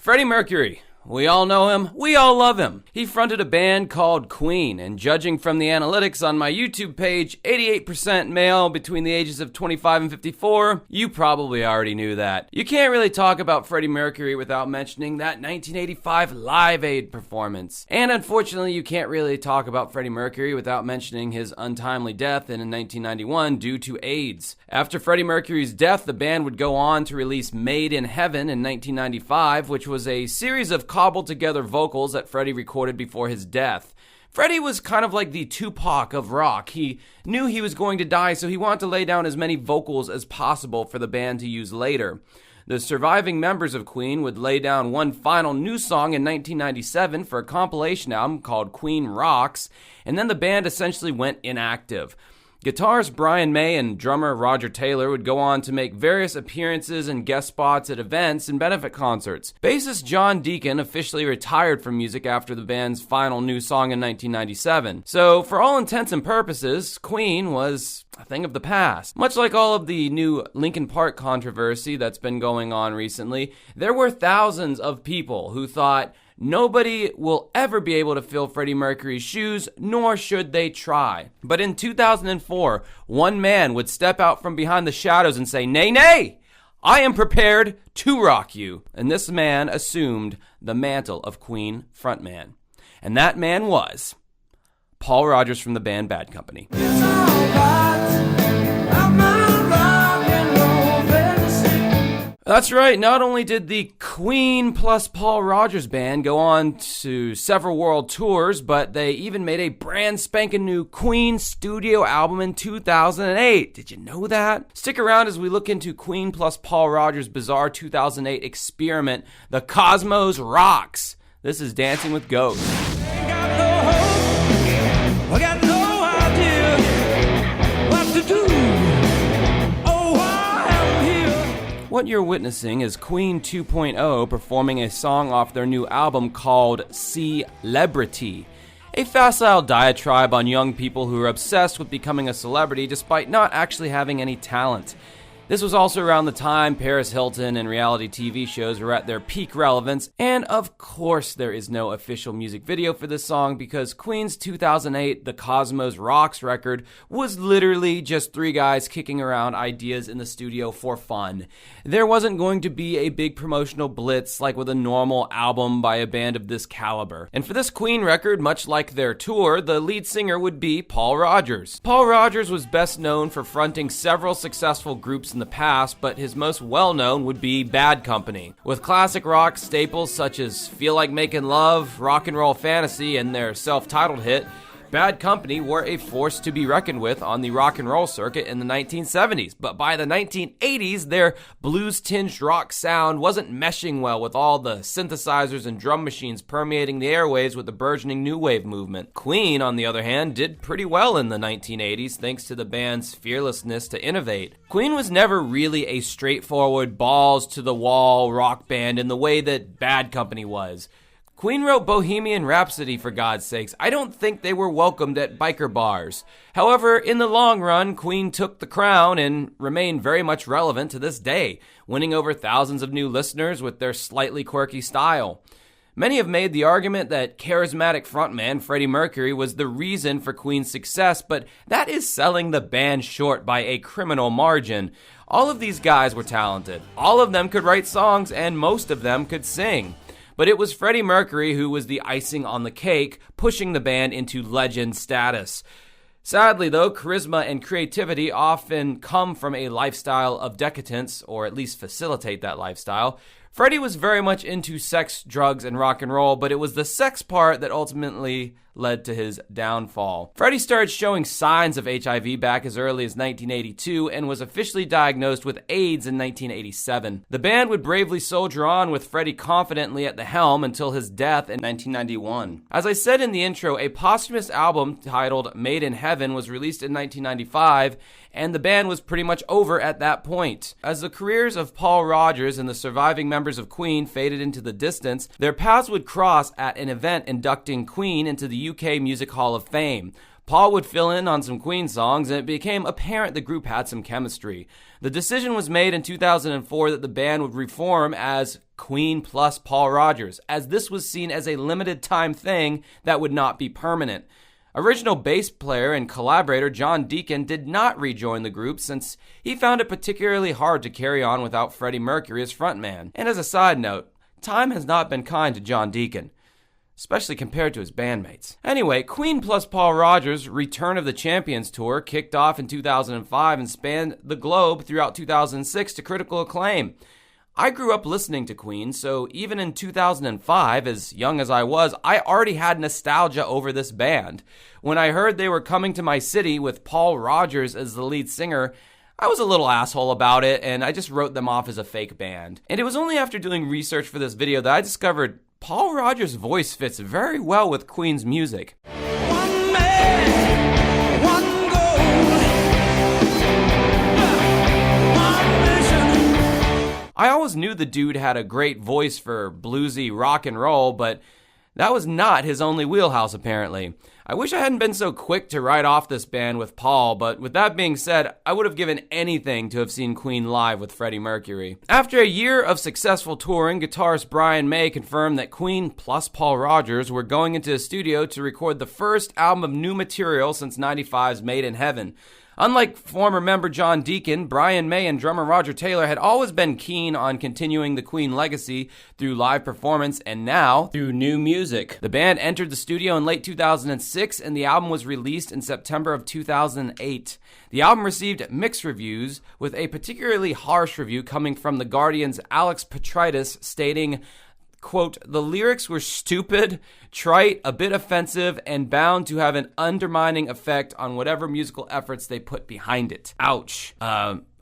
Freddie Mercury. We all know him. We all love him. He fronted a band called Queen, and judging from the analytics on my YouTube page, 88% male between the ages of 25 and 54, you probably already knew that. You can't really talk about Freddie Mercury without mentioning that 1985 Live Aid performance. And unfortunately, you can't really talk about Freddie Mercury without mentioning his untimely death in 1991 due to AIDS. After Freddie Mercury's death, the band would go on to release Made in Heaven in 1995, which was a series of cobbled together vocals that Freddie recorded before his death. Freddie was kind of like the Tupac of rock. He knew he was going to die, so he wanted to lay down as many vocals as possible for the band to use later. The surviving members of Queen would lay down one final new song in 1997 for a compilation album called Queen Rocks, and then the band essentially went inactive. Guitarist Brian May and drummer Roger Taylor would go on to make various appearances and guest spots at events and benefit concerts. Bassist John Deacon officially retired from music after the band's final new song in 1997. So, for all intents and purposes, Queen was a thing of the past. Much like all of the new Linkin Park controversy that's been going on recently, there were thousands of people who thought, nobody will ever be able to fill Freddie Mercury's shoes, nor should they try. But in 2004, one man would step out from behind the shadows and say, "Nay, nay, I am prepared to rock you." And this man assumed the mantle of Queen frontman. And that man was Paul Rodgers from the band Bad Company. That's right, not only did the Queen plus Paul Rodgers band go on to several world tours, but they even made a brand spanking new Queen studio album in 2008. Did you know that? Stick around as we look into Queen plus Paul Rodgers' bizarre 2008 experiment, The Cosmos Rocks. This is Dancing with Ghosts. Ain't got no hope. I got no idea what to do. What you're witnessing is Queen 2.0 performing a song off their new album called Celebrity, a facile diatribe on young people who are obsessed with becoming a celebrity despite not actually having any talent. This was also around the time Paris Hilton and reality TV shows were at their peak relevance, and of course there is no official music video for this song because Queen's 2008 The Cosmos Rocks record was literally just three guys kicking around ideas in the studio for fun. There wasn't going to be a big promotional blitz like with a normal album by a band of this caliber. And for this Queen record, much like their tour, the lead singer would be Paul Rodgers. Paul Rodgers was best known for fronting several successful groups in the past, but his most well-known would be Bad Company. With classic rock staples such as Feel Like Making Love, Rock and Roll Fantasy, and their self-titled hit, Bad Company were a force to be reckoned with on the rock and roll circuit in the 1970s, but by the 1980s, their blues-tinged rock sound wasn't meshing well with all the synthesizers and drum machines permeating the airwaves with the burgeoning new wave movement. Queen, on the other hand, did pretty well in the 1980s thanks to the band's fearlessness to innovate. Queen was never really a straightforward, balls-to-the-wall rock band in the way that Bad Company was. Queen wrote Bohemian Rhapsody, for God's sakes. I don't think they were welcomed at biker bars. However, in the long run, Queen took the crown and remained very much relevant to this day, winning over thousands of new listeners with their slightly quirky style. Many have made the argument that charismatic frontman Freddie Mercury was the reason for Queen's success, but that is selling the band short by a criminal margin. All of these guys were talented. All of them could write songs, and most of them could sing. But it was Freddie Mercury who was the icing on the cake, pushing the band into legend status. Sadly, though, charisma and creativity often come from a lifestyle of decadence, or at least facilitate that lifestyle. Freddie was very much into sex, drugs, and rock and roll, but it was the sex part that ultimately led to his downfall. Freddie started showing signs of HIV back as early as 1982 and was officially diagnosed with AIDS in 1987. The band would bravely soldier on with Freddie confidently at the helm until his death in 1991. As I said in the intro, a posthumous album titled Made in Heaven was released in 1995, and the band was pretty much over at that point. As the careers of Paul Rodgers and the surviving members of Queen faded into the distance, their paths would cross at an event inducting Queen into the UK Music Hall of Fame. Paul would fill in on some Queen songs, and it became apparent the group had some chemistry. The decision was made in 2004 that the band would reform as Queen plus Paul Rodgers, as this was seen as a limited time thing that would not be permanent. Original bass player and collaborator John Deacon did not rejoin the group since he found it particularly hard to carry on without Freddie Mercury as frontman. And as a side note, time has not been kind to John Deacon, especially compared to his bandmates. Anyway, Queen plus Paul Rodgers' Return of the Champions tour kicked off in 2005 and spanned the globe throughout 2006 to critical acclaim. I grew up listening to Queen, so even in 2005, as young as I was, I already had nostalgia over this band. When I heard they were coming to my city with Paul Rodgers as the lead singer, I was a little asshole about it, and I just wrote them off as a fake band. And it was only after doing research for this video that I discovered Paul Rodgers' voice fits very well with Queen's music. One man, one I always knew the dude had a great voice for bluesy rock and roll, but that was not his only wheelhouse apparently. I wish I hadn't been so quick to write off this band with Paul, but with that being said, I would have given anything to have seen Queen live with Freddie Mercury. After a year of successful touring, guitarist Brian May confirmed that Queen plus Paul Rodgers were going into the studio to record the first album of new material since '95's Made in Heaven. Unlike former member John Deacon, Brian May and drummer Roger Taylor had always been keen on continuing the Queen legacy through live performance and now through new music. The band entered the studio in late 2006 and the album was released in September of 2008. The album received mixed reviews, with a particularly harsh review coming from The Guardian's Alex Petritis stating, quote, "The lyrics were stupid, trite, a bit offensive, and bound to have an undermining effect on whatever musical efforts they put behind it." Ouch.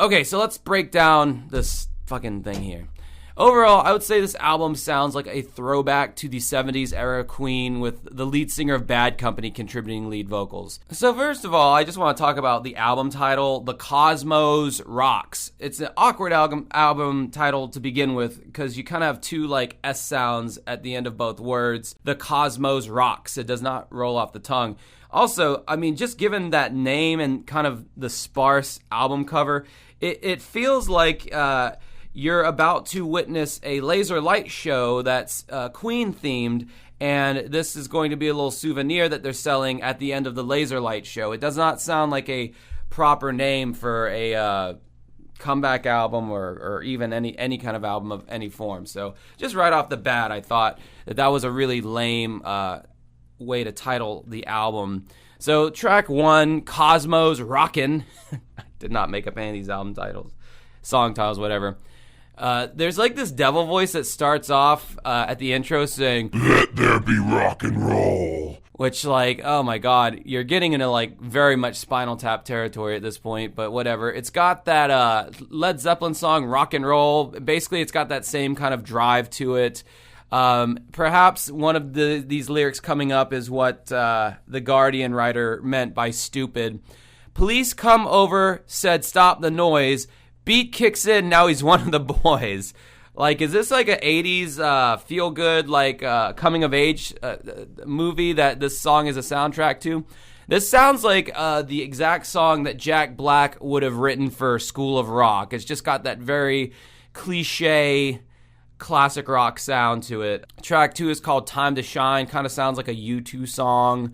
Okay, so let's break down this fucking thing here. Overall, I would say this album sounds like a throwback to the 70s era Queen, with the lead singer of Bad Company contributing lead vocals. So first of all, I just want to talk about the album title, The Cosmos Rocks. It's an awkward album title to begin with because you kind of have two like S sounds at the end of both words. The Cosmos Rocks. It does not roll off the tongue. Also, I mean, just given that name and kind of the sparse album cover, it feels like you're about to witness a laser light show that's Queen themed, and this is going to be a little souvenir that they're selling at the end of the laser light show. It does not sound like a proper name for a comeback album or even any kind of album of any form. So just right off the bat, I thought that was a really lame way to title the album. So track 1, Cosmos Rockin'. I did not make up any of these album titles, song titles, whatever. There's like this devil voice that starts off at the intro saying, "Let there be rock and roll," which, like, oh my god, you're getting into like very much Spinal Tap territory at this point, but whatever. It's got that Led Zeppelin song, Rock and Roll. Basically, it's got that same kind of drive to it. Perhaps one of these lyrics coming up is what the Guardian writer meant by stupid. "Police come over, said stop the noise. Beat kicks in, now he's one of the boys." Like, is this like an 80s feel-good, like coming-of-age movie that this song is a soundtrack to? This sounds like the exact song that Jack Black would have written for School of Rock. It's just got that very cliche classic rock sound to it. Track 2 is called Time to Shine. Kind of sounds like a U2 song.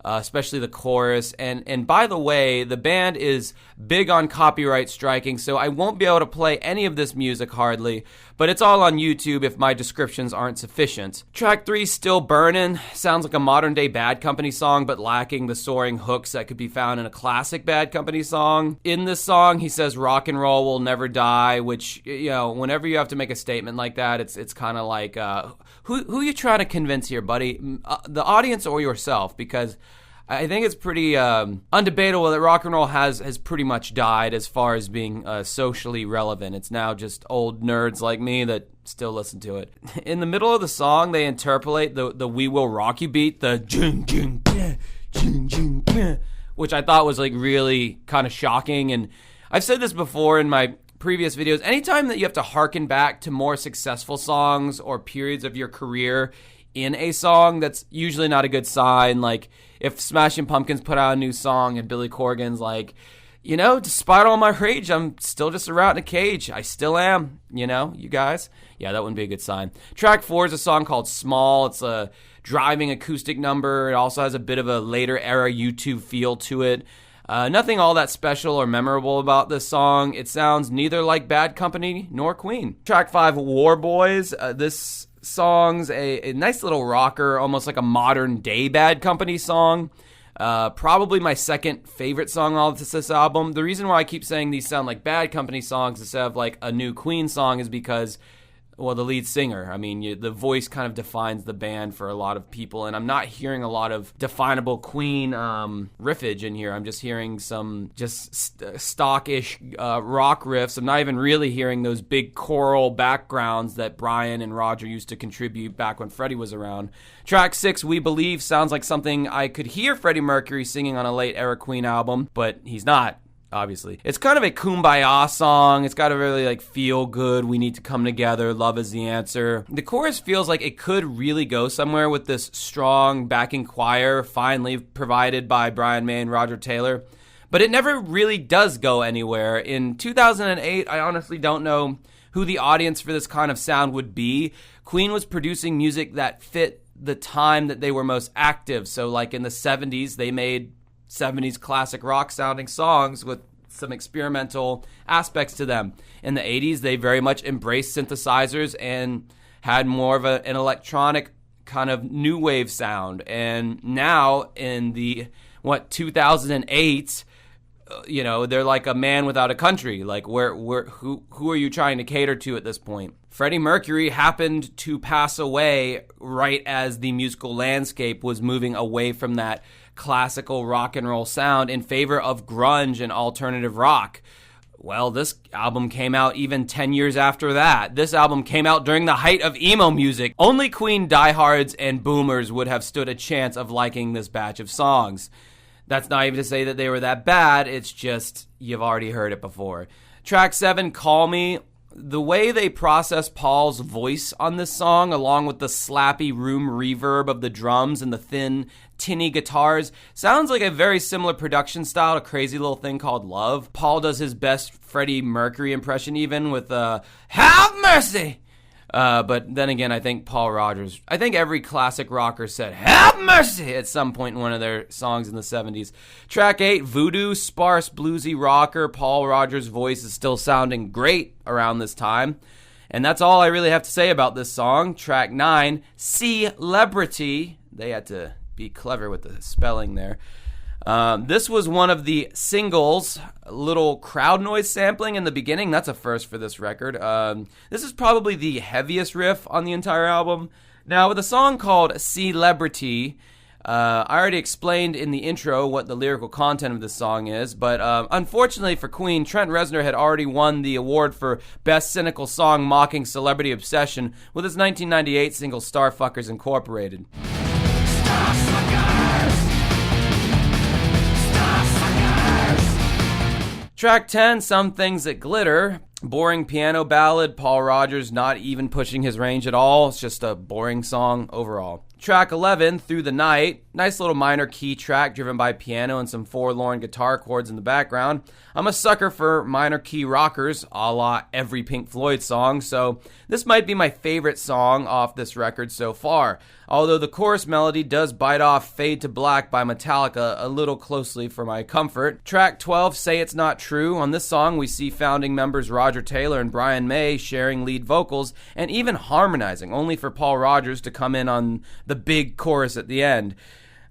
Especially the chorus. And by the way, the band is big on copyright striking, so I won't be able to play any of this music hardly, but it's all on YouTube if my descriptions aren't sufficient. Track 3, Still Burnin', sounds like a modern-day Bad Company song, but lacking the soaring hooks that could be found in a classic Bad Company song. In this song, he says rock and roll will never die, which, you know, whenever you have to make a statement like that, it's kind of like, who you trying to convince here, buddy? The audience or yourself? Because I think it's pretty undebatable that rock and roll has pretty much died as far as being socially relevant. It's now just old nerds like me that still listen to it. In the middle of the song, they interpolate the "We Will Rock You" beat, the jing jing jing jing, which I thought was like really kind of shocking. And I've said this before in my previous videos. Anytime that you have to harken back to more successful songs or periods of your career in a song, that's usually not a good sign. Like if Smashing Pumpkins put out a new song and Billy Corgan's like, despite all my rage, I'm still just a rat in a cage. I still am, you guys. Yeah, that wouldn't be a good sign. Track 4 is a song called Small. It's a driving acoustic number. It also has a bit of a later era YouTube feel to it. Nothing all that special or memorable about this song. It sounds neither like Bad Company nor Queen. Track 5, War Boys. This song's a nice little rocker, almost like a modern day Bad Company song. Probably my second favorite song off this album. The reason why I keep saying these sound like Bad Company songs instead of like a new Queen song is because, well, the lead singer. I mean, the voice kind of defines the band for a lot of people, and I'm not hearing a lot of definable Queen riffage in here. I'm just hearing some stock-ish rock riffs. I'm not even really hearing those big choral backgrounds that Brian and Roger used to contribute back when Freddie was around. Track 6, We Believe, sounds like something I could hear Freddie Mercury singing on a late-era Queen album, but he's not. Obviously. It's kind of a kumbaya song. It's got a really feel good, we need to come together, love is the answer. The chorus feels like it could really go somewhere with this strong backing choir finally provided by Brian May and Roger Taylor, but it never really does go anywhere. In 2008, I honestly don't know who the audience for this kind of sound would be. Queen was producing music that fit the time that they were most active. So like in the 70s, they made 70s classic rock sounding songs with some experimental aspects to them. In the 80s, they very much embraced synthesizers and had more of an electronic kind of new wave sound. And now in the 2008, they're like a man without a country. Like who are you trying to cater to at this point? Freddie Mercury happened to pass away right as the musical landscape was moving away from that classical rock and roll sound in favor of grunge and alternative rock. Well, this album came out even 10 years after that. This album came out during the height of emo music. Only Queen diehards and boomers would have stood a chance of liking this batch of songs. That's not even to say that they were that bad, it's just you've already heard it before. Track 7, Call Me. The way they process Paul's voice on this song, along with the slappy room reverb of the drums and the thin, tinny guitars, sounds like a very similar production style to Crazy Little Thing Called Love. Paul does his best Freddie Mercury impression even with Have Mercy! But then again, I think every classic rocker said, have mercy, at some point in one of their songs in the 70s. Track 8, Voodoo, sparse, bluesy rocker. Paul Rodgers' voice is still sounding great around this time. And that's all I really have to say about this song. Track 9, Celebrity. They had to be clever with the spelling there. This was one of the singles, little crowd noise sampling in the beginning. That's a first for this record. This is probably the heaviest riff on the entire album. Now, with a song called Celebrity, I already explained in the intro what the lyrical content of this song is, but unfortunately for Queen, Trent Reznor had already won the award for Best Cynical Song Mocking Celebrity Obsession with his 1998 single Starfuckers Incorporated. Track 10, Some Things That Glitter. Boring piano ballad, Paul Rodgers not even pushing his range at all. It's just a boring song overall. Track 11, Through the Night. Nice little minor key track driven by piano and some forlorn guitar chords in the background. I'm a sucker for minor key rockers, a la every Pink Floyd song, so this might be my favorite song off this record so far. Although the chorus melody does bite off Fade to Black by Metallica a little closely for my comfort. Track 12, Say It's Not True. On this song, we see founding members Roger Taylor and Brian May sharing lead vocals and even harmonizing, only for Paul Rodgers to come in on the big chorus at the end.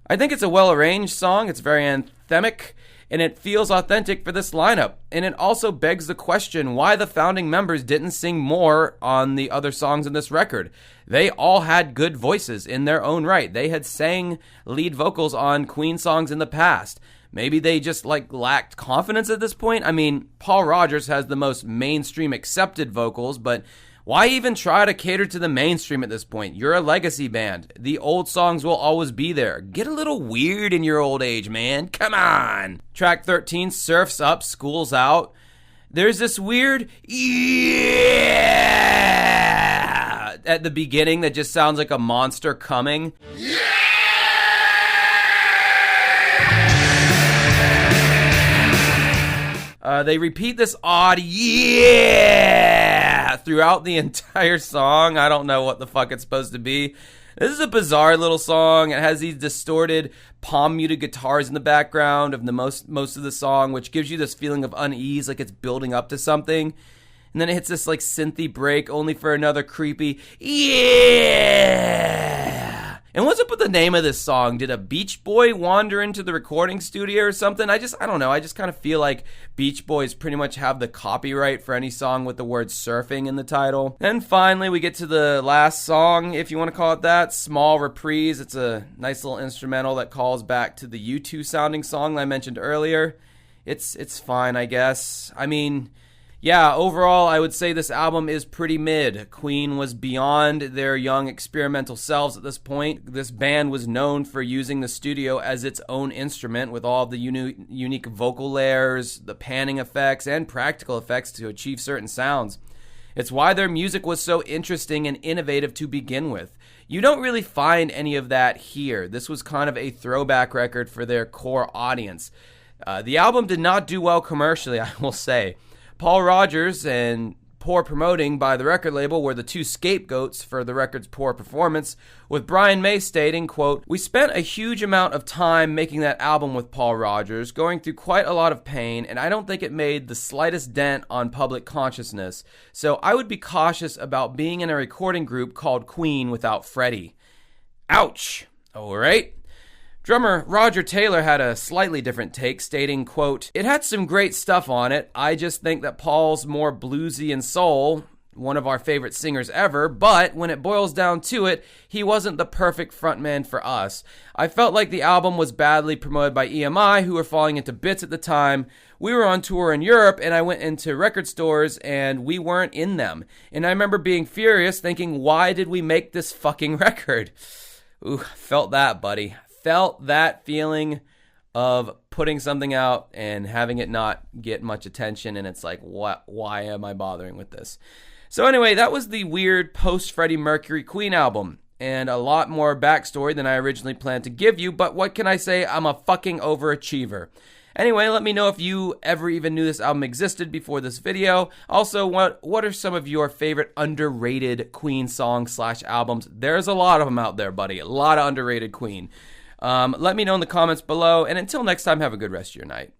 I think it's a well-arranged song. It's very anthemic, and it feels authentic for this lineup. And it also begs the question why the founding members didn't sing more on the other songs in this record. They all had good voices in their own right. They had sang lead vocals on Queen songs in the past. Maybe they just lacked confidence at this point. I mean, Paul Rodgers has the most mainstream accepted vocals, but why even try to cater to the mainstream at this point? You're a legacy band. The old songs will always be there. Get a little weird in your old age, man. Come on. Track 13, Surf's Up, School's Out. There's this weird yeah at the beginning that just sounds like a monster coming. Yeah! They repeat this odd yeah throughout the entire song. I don't know what the fuck it's supposed to be. This is a bizarre little song. It has these distorted, palm-muted guitars in the background of the most of the song, which gives you this feeling of unease, like it's building up to something. And then it hits this like synthy break, only for another creepy yeah. And what's up with the name of this song? Did a Beach Boy wander into the recording studio or something? I don't know. I just kind of feel like Beach Boys pretty much have the copyright for any song with the word surfing in the title. And finally, we get to the last song, if you want to call it that, Small Reprise. It's a nice little instrumental that calls back to the U2 sounding song that I mentioned earlier. It's fine, I guess. I mean, yeah, overall, I would say this album is pretty mid. Queen was beyond their young experimental selves at this point. This band was known for using the studio as its own instrument with all of the unique vocal layers, the panning effects, and practical effects to achieve certain sounds. It's why their music was so interesting and innovative to begin with. You don't really find any of that here. This was kind of a throwback record for their core audience. The album did not do well commercially, I will say. Paul Rodgers and poor promoting by the record label were the two scapegoats for the record's poor performance, with Brian May stating, quote, "We spent a huge amount of time making that album with Paul Rodgers, going through quite a lot of pain, and I don't think it made the slightest dent on public consciousness. So I would be cautious about being in a recording group called Queen without Freddie." Ouch. All right. Drummer Roger Taylor had a slightly different take, stating, quote, "It had some great stuff on it. I just think that Paul's more bluesy and soul, one of our favorite singers ever, but when it boils down to it, he wasn't the perfect frontman for us. I felt like the album was badly promoted by EMI, who were falling into bits at the time. We were on tour in Europe, and I went into record stores, and we weren't in them. And I remember being furious, thinking, why did we make this fucking record?" Ooh, felt that, buddy. Felt that feeling of putting something out and having it not get much attention, and it's like, why am I bothering with this? So anyway, that was the weird post-Freddie Mercury Queen album, and a lot more backstory than I originally planned to give you, but what can I say? I'm a fucking overachiever. Anyway, let me know if you ever even knew this album existed before this video. Also, what are some of your favorite underrated Queen songs / albums? There's a lot of them out there, buddy. A lot of underrated Queen. Let me know in the comments below, and until next time, have a good rest of your night.